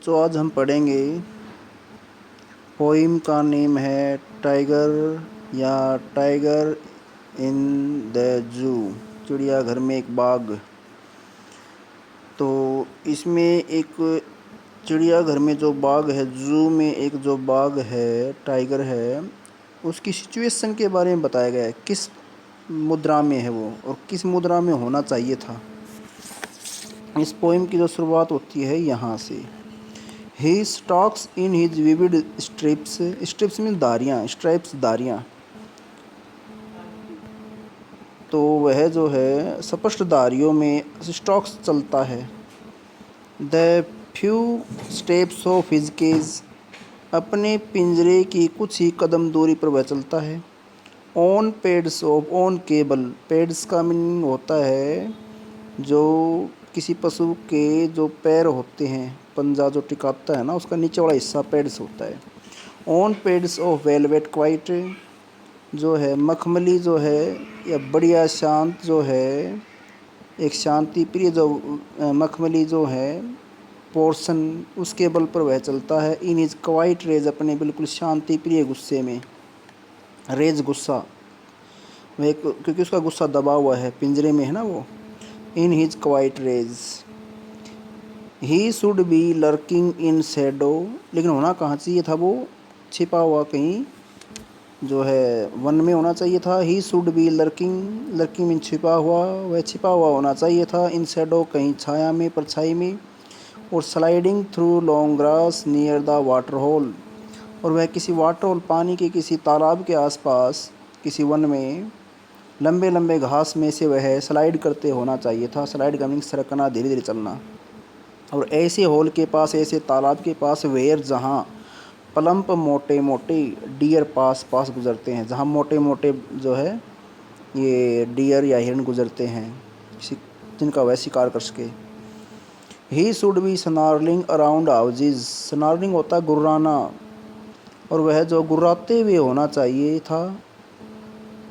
तो आज हम पढ़ेंगे। पोइम का नेम है टाइगर या टाइगर इन द जू, चिड़ियाघर में एक बाघ। तो इसमें एक चिड़ियाघर में जो बाघ है, जू में एक जो बाघ है, टाइगर है, उसकी सिचुएशन के बारे में बताया गया है। किस मुद्रा में है वो और किस मुद्रा में होना चाहिए था। इस पोइम की जो शुरुआत होती है यहाँ से। He stalks in his vivid strips. Strips mean धारियाँ, स्ट्राइप्स धारियाँ। तो वह जो है स्पष्ट धारियों में स्टॉक्स चलता है। The few steps of his cage, अपने पिंजरे की कुछ ही कदम दूरी पर वह चलता है। On pads of, on cable, pads का मीनिंग होता है जो किसी पशु के जो पैर होते हैं, पंजा जो टिकाता है ना, उसका नीचे वाला हिस्सा पेड्स होता है। On pads of velvet quite, जो है मखमली जो है या बढ़िया शांत जो है, एक शांति प्रिय जो मखमली जो है पोर्शन, उसके बल पर वह चलता है। इन इज क्वाइट रेज, अपने बिल्कुल शांति प्रिय गुस्से में। रेज गुस्सा, वह क्योंकि उसका गुस्सा दबा हुआ है, पिंजरे में है ना वो। In his quiet rage he should be lurking in shadow, लेकिन होना कहाँ चाहिए था वो, छिपा हुआ कहीं जो है वन में होना चाहिए था। ही should be lurking, lurking mean छिपा हुआ, वह छिपा हुआ होना चाहिए था। इन शैडो कहीं छाया में, परछाई में। और sliding through long grass near the water hole, और वह किसी वाटर होल, पानी के किसी तालाब के आसपास किसी वन में लंबे लंबे घास में से वह स्लाइड करते होना चाहिए था। स्लाइड का मीनिंग सरकना, धीरे धीरे चलना। और ऐसे होल के पास, ऐसे तालाब के पास, वेयर जहाँ प्लम्प मोटे मोटे डियर पास पास गुजरते हैं, जहाँ मोटे मोटे जो है ये डियर या हिरन गुजरते हैं, जिनका वह शिकार कर सके। He should be snarling around houses, snarling होता है गुर्राना, और वह जो गुर्राते हुए होना चाहिए था।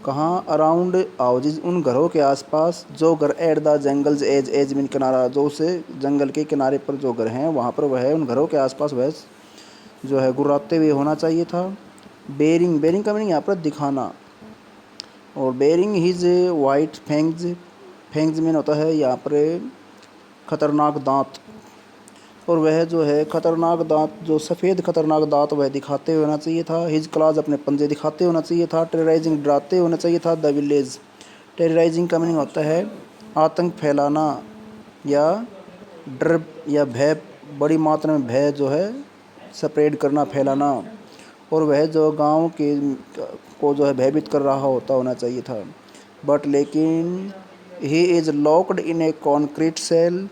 कहाँ, अराउंड हाउजेज, उन घरों के आसपास जो घर, at the jungle's edge, edge mean किनारा, जो उसे जंगल के किनारे पर जो घर हैं वहाँ पर वह, उन घरों के आसपास वह जो है गुर्राते हुए होना चाहिए था। बेरिंग, बेरिंग का मीनिंग यहाँ पर दिखाना। और baring his white fangs, fangs mean होता है यहाँ पर खतरनाक दांत, और वह जो है खतरनाक दांत, जो सफ़ेद खतरनाक दांत वह दिखाते हुए होना चाहिए था। हिज क्लाज, अपने पंजे दिखाते होना चाहिए था। टेरराइजिंग, डराते होना चाहिए था। द विलेज, टेरराइजिंग का मीनिंग होता है आतंक फैलाना या डर या भय, बड़ी मात्रा में भय जो है स्प्रेड करना, फैलाना। और वह जो गांव के को जो है भयभीत कर रहा होना चाहिए था। बट लेकिन he is locked in a concrete cell,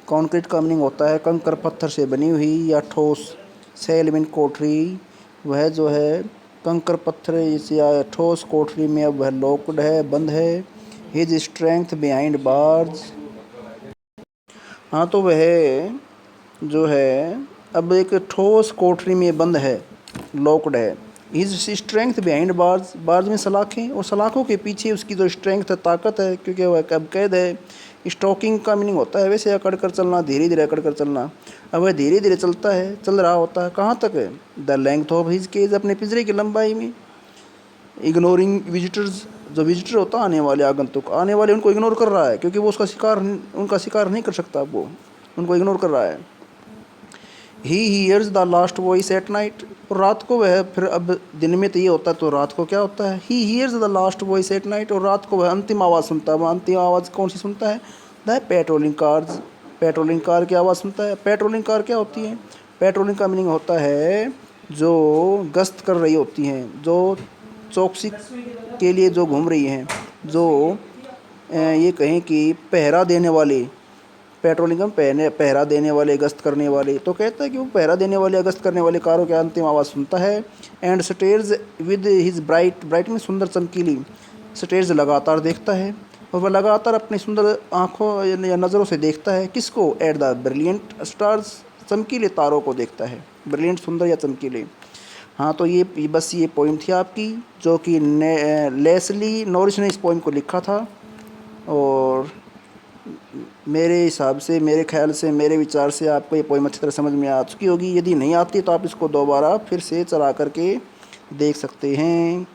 concrete का मीनिंग होता है कंकर पत्थर से बनी हुई या ठोस, सेल मीन कोठरी। वह जो है कंकर पत्थर या ठोस कोठरी में अब वह लॉक्ड है, बंद है। हिज स्ट्रेंथ बिहाइंड बार्स, हाँ तो वह जो है अब एक ठोस कोठरी में बंद है, लॉक्ड है। His strength behind bars, bars में सलाखें, और सलाखों के पीछे उसकी जो स्ट्रेंथ है, ताकत है, क्योंकि वह अब कैद है। स्टॉकिंग का मीनिंग होता है वैसे अकड़ कर चलना, धीरे धीरे अकड़ कर चलना। अब वह धीरे धीरे चलता है, चल रहा होता है, कहाँ तक है, the length of his cage, अपने पिंजरे की लंबाई में। इग्नोरिंग विजिटर्स, जो विजिटर होता है आने वाले, आगंतुक, आने वाले, उनको इग्नोर कर रहा है, क्योंकि वो उसका शिकार, उनका शिकार नहीं कर सकता, वो उनको इग्नोर कर रहा है। He hears the last voice at night, और रात को वह, फिर अब दिन में तो ये होता है, तो रात को क्या होता है, he hears the last voice at night, और रात को वह अंतिम आवाज़ सुनता है। वह अंतिम आवाज़ कौन सी सुनता है, the patrolling cars, patrolling car की आवाज़ सुनता है। पेट्रोलिंग कार क्या होती है, पेट्रोलिंग का मीनिंग होता है जो गश्त कर रही होती हैं, जो चौकसी के लिए जो घूम रही हैं, जो ये कहें कि पहरा देने वाले, पेट्रोलिंग में पहरा देने वाले, गश्त करने वाले। तो कहता है कि वो पहरा देने वाले, गश्त करने वाले कारों की अंतिम आवाज़ सुनता है। And stairs with his bright, bright में सुंदर चमकीली, स्टेयर्स लगातार देखता है, और वह लगातार अपनी सुंदर आँखों या नज़रों से देखता है, किसको, एट द ब्रिलियंट स्टार्स, चमकीले तारों को देखता है। ब्रिलियंट, सुंदर या चमकीले। हाँ तो ये बस ये पोइम थी आपकी, जो कि लेस्ली नॉरिस ने इस पोइम को लिखा था। और मेरे हिसाब से, मेरे ख्याल से, मेरे विचार से आपको ये पोएम अच्छी तरह समझ में आ चुकी होगी। यदि नहीं आती तो आप इसको दोबारा फिर से चला करके देख सकते हैं।